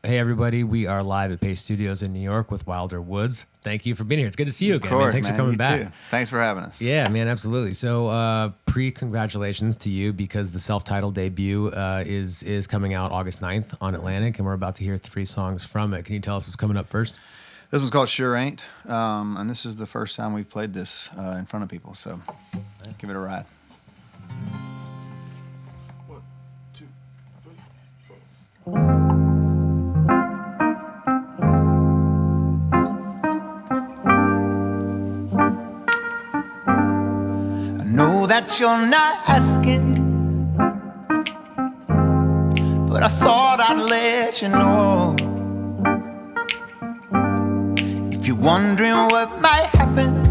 Hey, everybody. We are live at Paste Studios in New York with Wilder Woods. Thank you for being here. It's good to see you again, man. Thanks for coming back. Too. Thanks for having us. Yeah, man, absolutely. So pre-congratulations to you because the self-titled debut is coming out August 9th on Atlantic, and we're about to hear 3 songs from it. Can you tell us what's coming up first? This one's called Sure Ain't, and this is the first time we've played this in front of people, so give it a ride. 1, 2, 3, 4. I know that you're not asking, but I thought I'd let you know. If you're wondering what might happen,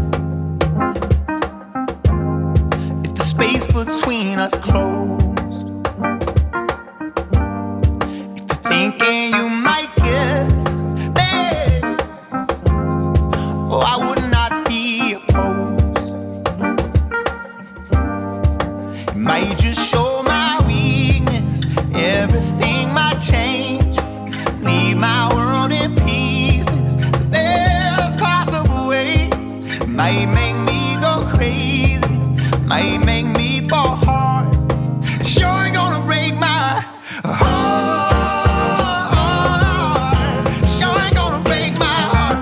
if the space between us closed, if you're thinking you might guess, babe, oh, I would not be opposed. It might just show my weakness, everything might change, leave my world in pieces. There's possible ways, might make me go crazy, might make me fall hard. Sure ain't gonna break my heart. Sure ain't gonna break my heart.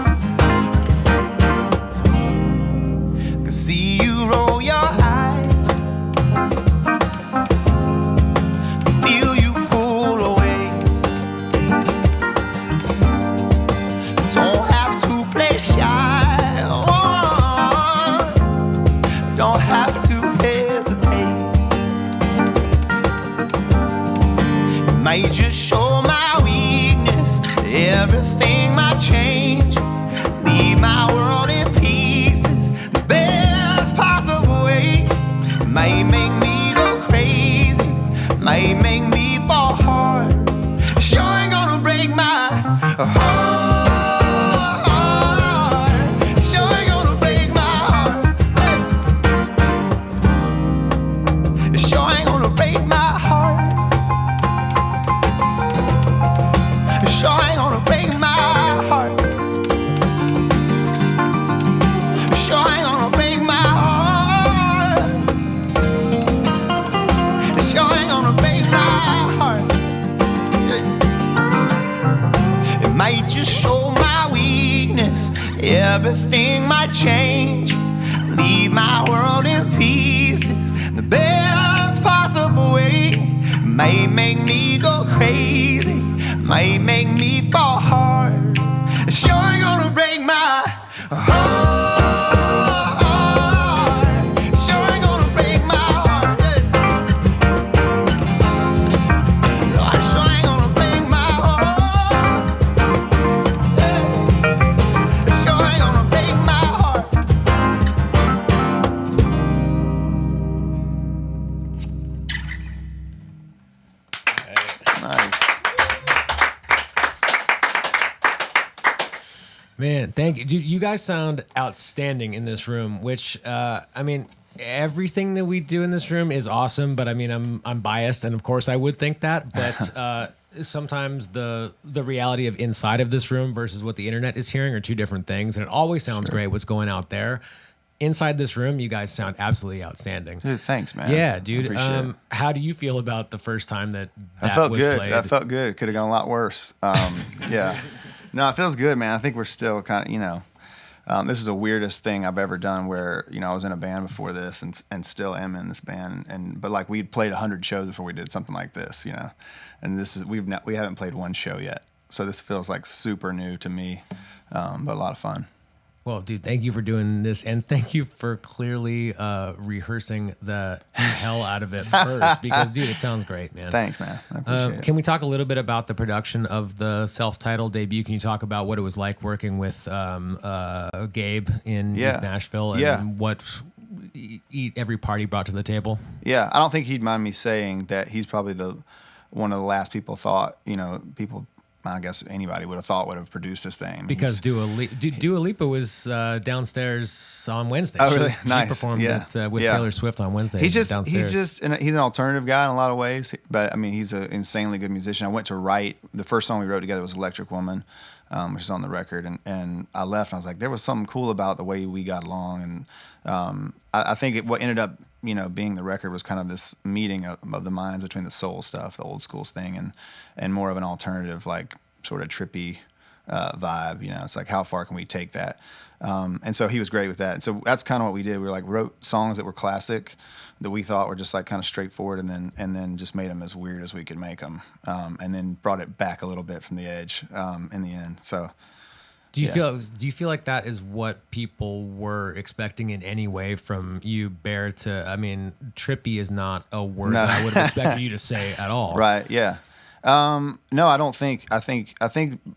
Can see you roll your eyes, feel you pull away. Don't have to play shy, oh, don't have to hesitate. It might just show my weakness, everything might change, leave my world in pieces. The best possible way, might make me go crazy, might make me fall hard. Sure ain't gonna break my heart. Sure ain't gonna break my heart. It sure ain't gonna break my heart. It sure ain't gonna break my heart. It sure ain't gonna break my heart. It sure ain't gonna break my heart. It might just show my weakness, everything might change, leave my world in pieces. The best possible way, might make me go crazy, might make me fall hard. It sure ain't gonna break my heart. Sure ain't gonna break my heart. No, it sure ain't gonna break my heart. It sure ain't gonna break my heart. Nice. Man, thank you. Dude, you guys sound outstanding in this room, which, I mean, everything that we do in this room is awesome, but I mean, I'm biased, and of course I would think that, but sometimes the reality of inside of this room versus what the internet is hearing are two different things, and it always sounds great what's going out there. Inside this room, you guys sound absolutely outstanding. Dude, thanks, man. Yeah, dude. Appreciate it. How do you feel about the first time that I felt was good. played? I felt good. It could have gone a lot worse. Yeah. No, it feels good, man. I think we're still kind of, this is the weirdest thing I've ever done where, I was in a band before this and still am in this band. But like we'd played 100 shows before we did something like this, and this is, we haven't played one show yet. So this feels like super new to me, but a lot of fun. Well, dude, thank you for doing this, and thank you for clearly rehearsing the hell out of it first, because, dude, it sounds great, man. Thanks, man. I appreciate it. Can we talk a little bit about the production of the self-titled debut? Can you talk about what it was like working with Gabe in East Nashville and what every party brought to the table? Yeah, I don't think he'd mind me saying that he's probably one of the last people thought, people I guess anybody would have thought would have produced this thing. Because Dua Lipa was downstairs on Wednesday. Oh, really? She Nice. performed it with Taylor Swift on Wednesday. He's downstairs. he's an alternative guy in a lot of ways, but I mean, he's an insanely good musician. I went to write, the first song we wrote together was Electric Woman, which is on the record, and I left and I was like, there was something cool about the way we got along, and I think what ended up, being the record was kind of this meeting of the minds between the soul stuff, the old school thing, and more of an alternative, like sort of trippy vibe. It's like, how far can we take that? And so he was great with that. And so that's kind of what we did. We wrote songs that were classic, that we thought were just like kind of straightforward, and then just made them as weird as we could make them, and then brought it back a little bit from the edge in the end. So. Do you feel like that is what people were expecting in any way from you, Bear? I mean, trippy is not a word that I would have expected you to say at all. Right. Yeah. No, I don't think. I think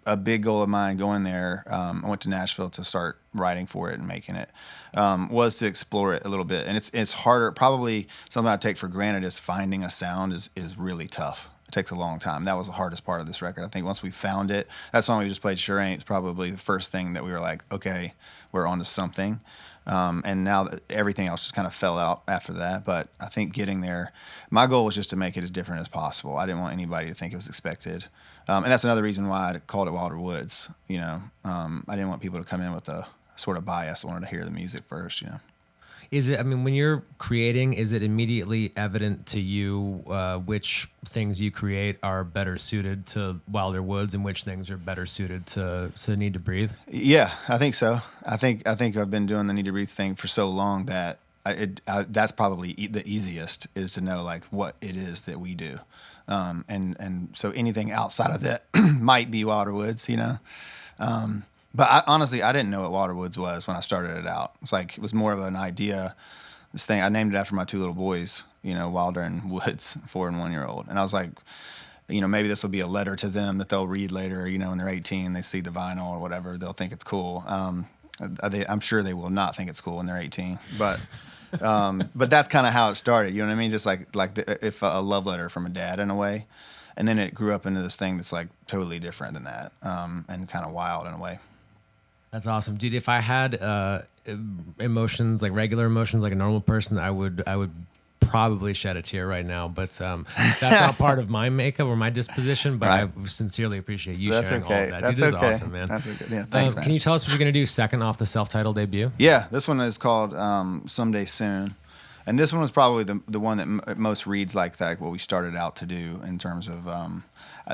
a big goal of mine going there, I went to Nashville to start writing for it and making it, was to explore it a little bit. And it's harder. Probably something I take for granted is finding a sound is really tough. It takes a long time. That was the hardest part of this record. I think once we found it, that song we just played, Sure Ain't, is probably the first thing that we were like, okay, we're onto something. And now that everything else just kind of fell out after that. But I think getting there, my goal was just to make it as different as possible. I didn't want anybody to think it was expected. And that's another reason why I called it Wilder Woods. I didn't want people to come in with a sort of bias. I wanted to hear the music first, Is it? I mean, when you're creating, is it immediately evident to you which things you create are better suited to Wilder Woods and which things are better suited to Need to Breathe? Yeah, I think so. I think I've been doing the Need to Breathe thing for so long that that's probably the easiest, is to know like what it is that we do, and so anything outside of that might be Wilder Woods, But honestly, I didn't know what Wilder Woods was when I started it out. It was more of an idea. This thing, I named it after my two little boys, Wilder and Woods, 4 and 1 year old. And I was like, maybe this will be a letter to them that they'll read later, when they're 18, they see the vinyl or whatever, they'll think it's cool. I'm sure they will not think it's cool when they're 18, but that's kind of how it started. You know what I mean? Just if a love letter from a dad in a way. And then it grew up into this thing that's like totally different than that, and kind of wild in a way. That's awesome, dude. If I had emotions, like regular emotions, like a normal person, I would probably shed a tear right now. But that's not part of my makeup or my disposition. But Right. I sincerely appreciate you That's sharing okay. all of that. That's Dude, this okay. is awesome, man. That's okay. Yeah, thanks, man. Can you tell us what you're gonna do second off the self-titled debut? Yeah, this one is called Someday Soon. And this one was probably the one that most reads like that, what we started out to do in terms of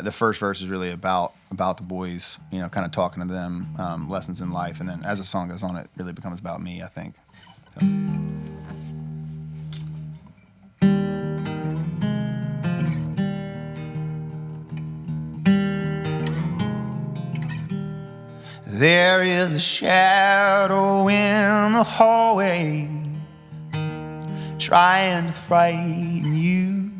the first verse is really about the boys, kind of talking to them, lessons in life. And then as the song goes on, it really becomes about me, I think. So. There is a shadow in the hallway trying to frighten you,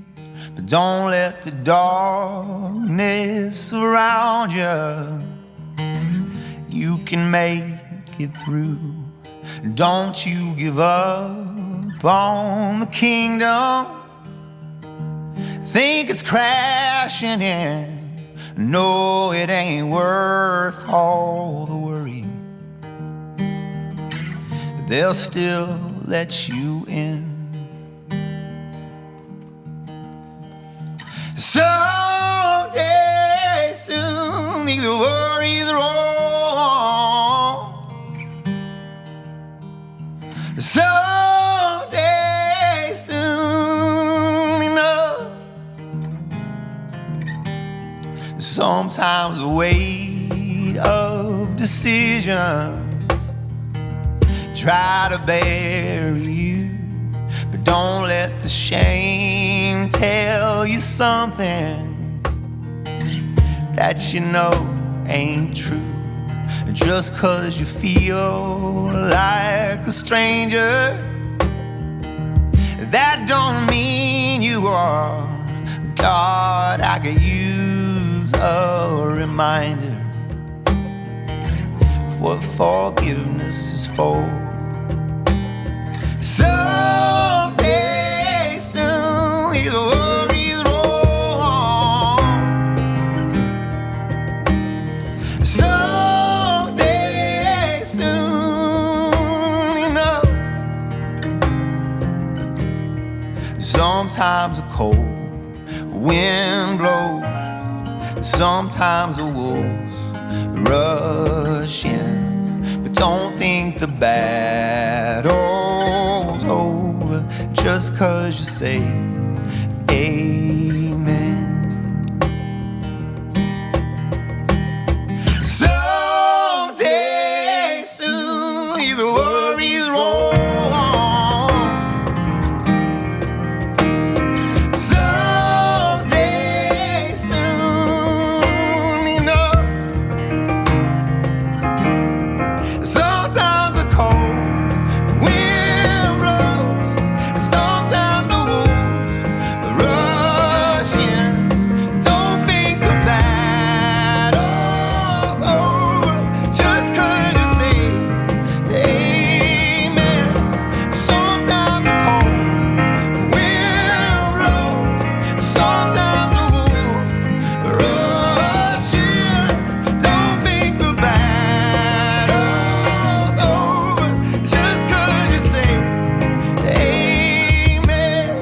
but don't let the darkness surround you. You can make it through. Don't you give up on the kingdom. Think it's crashing in. No, it ain't worth all the worry. They'll still let you in. Someday soon, these worries roll. Someday soon enough. Sometimes the weight of decisions try to bury you, but don't let the shame tell you something that you know ain't true. Just 'cause you feel like a stranger, that don't mean you are. God, I could use a reminder of what forgiveness is for. Someday soon, these worries roll on. Sometimes a cold wind blows, sometimes the wolves rush in, but don't think the battle's over just 'cause you say amen. Someday soon these worries roll on. Someday soon enough. Sometimes the cold wind blows, sometimes the wolves rush in. Don't think the battle's over just 'cause you say amen. Sometimes the cold wind blows, sometimes the wolves rush in. Don't think the battle's over just 'cause you say amen.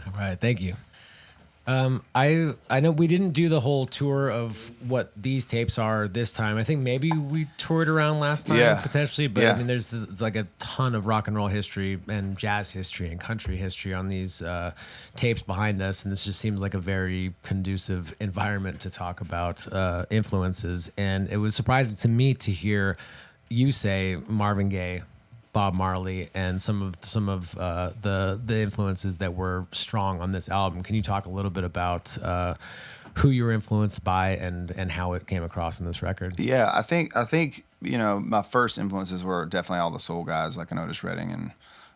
All right, thank you. I know we didn't do the whole tour of what these tapes are this time. I think maybe we toured around last time Yeah. potentially, but Yeah. I mean, there's like a ton of rock and roll history and jazz history and country history on these tapes behind us, and this just seems like a very conducive environment to talk about influences. And it was surprising to me to hear you say Marvin Gaye, Bob Marley, and some of the influences that were strong on this album. Can you talk a little bit about who you were influenced by and how it came across in this record? Yeah, I think my first influences were definitely all the soul guys like an Otis Redding and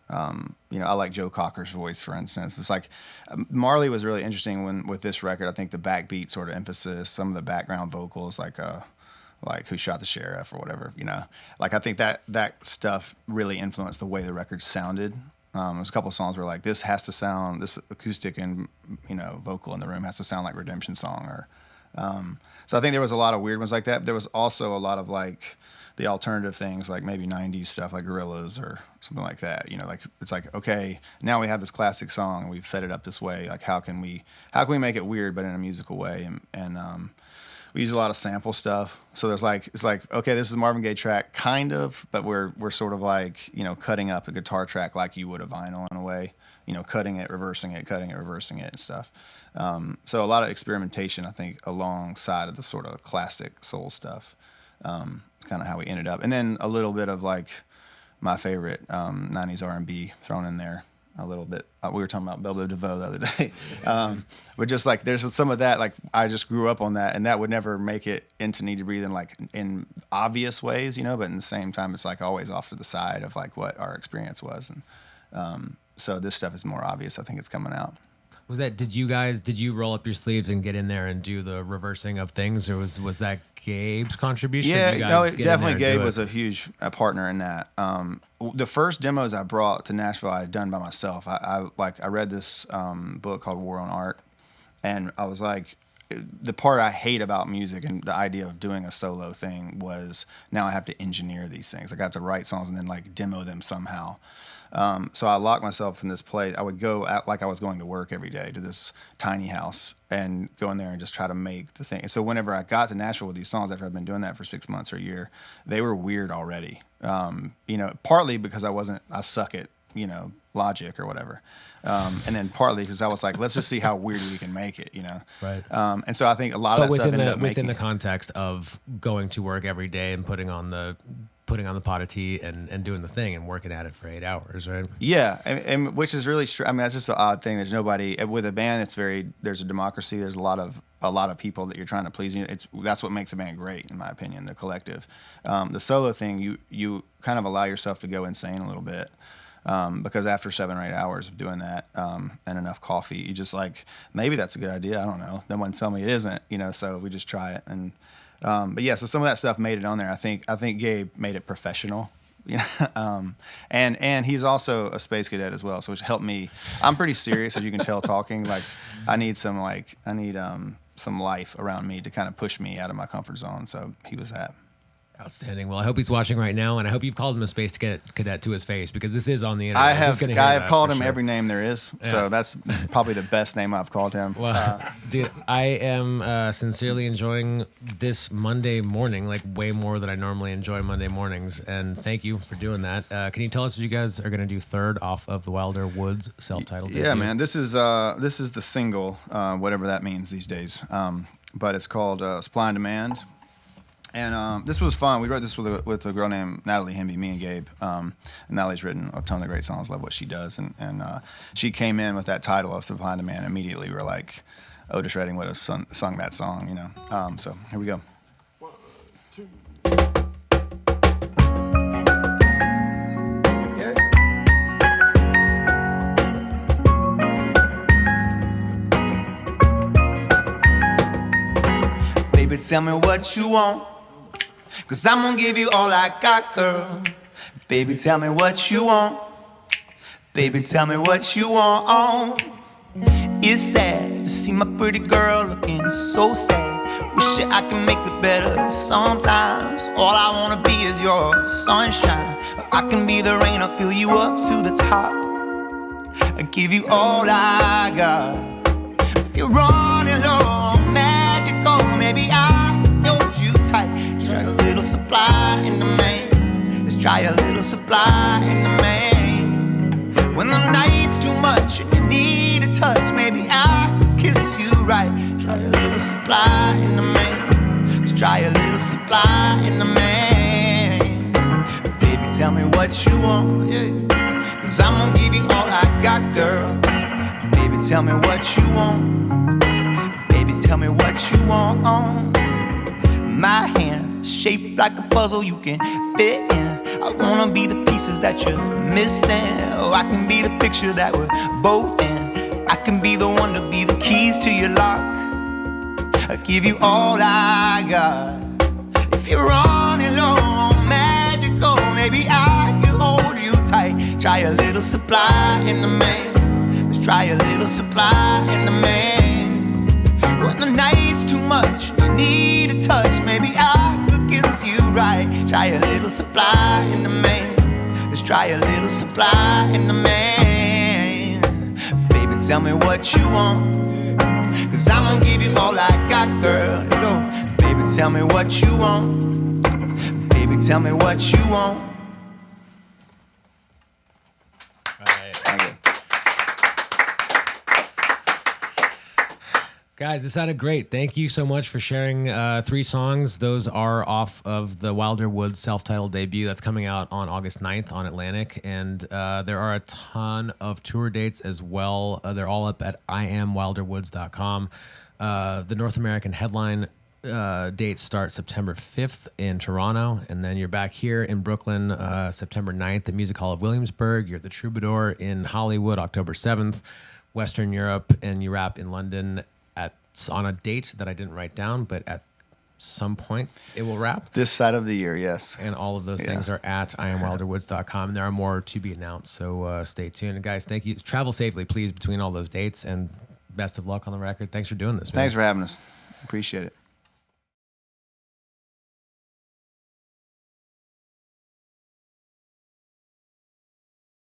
I like Joe Cocker's voice, for instance. It's like Marley was really interesting with this record. I think the backbeat sort of emphasis, some of the background vocals, like Who Shot the Sheriff or whatever, Like I think that stuff really influenced the way the record sounded. There's a couple of songs where like this acoustic and vocal in the room has to sound like Redemption Song or. So I think there was a lot of weird ones like that. But there was also a lot of like the alternative things, like maybe '90s stuff, like Gorillaz or something like that. Like it's like, okay, now we have this classic song and we've set it up this way. Like how can we make it weird but in a musical way? And we use a lot of sample stuff. So it's like, okay, this is a Marvin Gaye track, kind of, but we're sort of like, cutting up a guitar track like you would a vinyl in a way, cutting it, reversing it, and stuff. So a lot of experimentation, I think, alongside of the sort of classic soul stuff, kind of how we ended up. And then a little bit of like my favorite 90s R&B thrown in there. A little bit. We were talking about Belle DeVoe the other day. But just like there's some of that, like I just grew up on that, and that would never make it into Need to Breathe in obvious ways, but in the same time, it's like always off to the side of like what our experience was. And so this stuff is more obvious. I think it's coming out. Did you roll up your sleeves and get in there and do the reversing of things, or was that Gabe's contribution? Yeah, definitely Gabe was a huge partner in that. The first demos I brought to Nashville I had done by myself. I read this book called War on Art, and I was like, the part I hate about music and the idea of doing a solo thing was now I have to engineer these things. I got to write songs and then like demo them somehow. So I locked myself in this place. I would go out like I was going to work every day to this tiny house and go in there and just try to make the thing. And so whenever I got to Nashville with these songs, after I'd been doing that for 6 months or a year, they were weird already. Partly because I suck at, Logic or whatever. And then partly because I was like, let's just see how weird we can make it, Right. And so I think a lot of that stuff ended up within the context of going to work every day and putting on the pot of tea and doing the thing and working at it for 8 hours, right? Yeah, and which is really true. I mean, that's just an odd thing. There's nobody with a band. There's a democracy. There's a lot of people that you're trying to please. That's what makes a band great, in my opinion. The collective. The solo thing, you kind of allow yourself to go insane a little bit. Because after 7 or 8 hours of doing that and enough coffee, you just like, maybe that's a good idea. I don't know. No one tell me it isn't, so we just try it. And but yeah, so some of that stuff made it on there. I think Gabe made it professional, And he's also a space cadet as well, so which helped me. I'm pretty serious, as you can tell, talking. Like I need some life around me to kind of push me out of my comfort zone. So he was that. Outstanding. Well, I hope he's watching right now, and I hope you've called him a space cadet to his face, because this is on the internet. I have called him every name there is, so that's probably the best name I've called him. Well, dude, I am sincerely enjoying this Monday morning, like way more than I normally enjoy Monday mornings, and thank you for doing that. Can you tell us what you guys are going to do third off of the Wilder Woods self-titled debut? Yeah, man, this is the single, whatever that means these days, but it's called Supply and Demand. And this was fun. We wrote this with a girl named Natalie Hemby, me and Gabe. And Natalie's written a ton of great songs. Love what she does. And she came in with that title of Supply and Demand. Immediately, we were like, Otis Redding would have sung that song, you know. So here we go. 1, 2. Baby, tell me what you want, 'cause I'm gonna give you all I got, girl. Baby, tell me what you want. Baby, tell me what you want. It's sad to see my pretty girl looking so sad. Wish that I can make it better sometimes. All I wanna be is your sunshine. I can be the rain, I'll fill you up to the top. I give you all I got. If you're running low on magical, maybe I hold you tight. Just try a little supply in the main. Let's try a little supply in the main. When the night's too much and you need a touch, maybe I could kiss you right. Try a little supply in the main. Let's try a little supply in the main. Baby, tell me what you want, yeah. 'Cause I'm gonna give you all I got, girl. Baby, tell me what you want. Baby, tell me what you want. My hand shaped like a puzzle you can fit in. I wanna be the pieces that you're missing. Oh, I can be the picture that we're both in. I can be the one to be the keys to your lock. I give you all I got. If you're running low on magical, maybe I can hold you tight. Try a little supply in the main. Let's try a little supply in the main. When the night's too much, you need a touch, maybe I could kiss you right. Try a little supply in the main. Let's try a little supply in the main. Baby, tell me what you want, 'cause I'm gonna give you all I got, girl. Go. Baby, tell me what you want. Baby, tell me what you want. Guys, this sounded great. Thank you so much for sharing 3 songs. Those are off of the Wilder Woods self-titled debut that's coming out on August 9th on Atlantic. And there are a ton of tour dates as well. They're all up at iamwilderwoods.com. The North American headline dates start September 5th in Toronto, and then you're back here in Brooklyn September 9th at Music Hall of Williamsburg. You're at the Troubadour in Hollywood October 7th, Western Europe, and you wrap in London on a date that I didn't write down, but at some point it will wrap. This side of the year, yes. And all of those things are at iamwilderwoods.com. And there are more to be announced, so stay tuned. And guys, thank you. Travel safely, please, between all those dates, and best of luck on the record. Thanks for doing this, man. Thanks for having us. Appreciate it.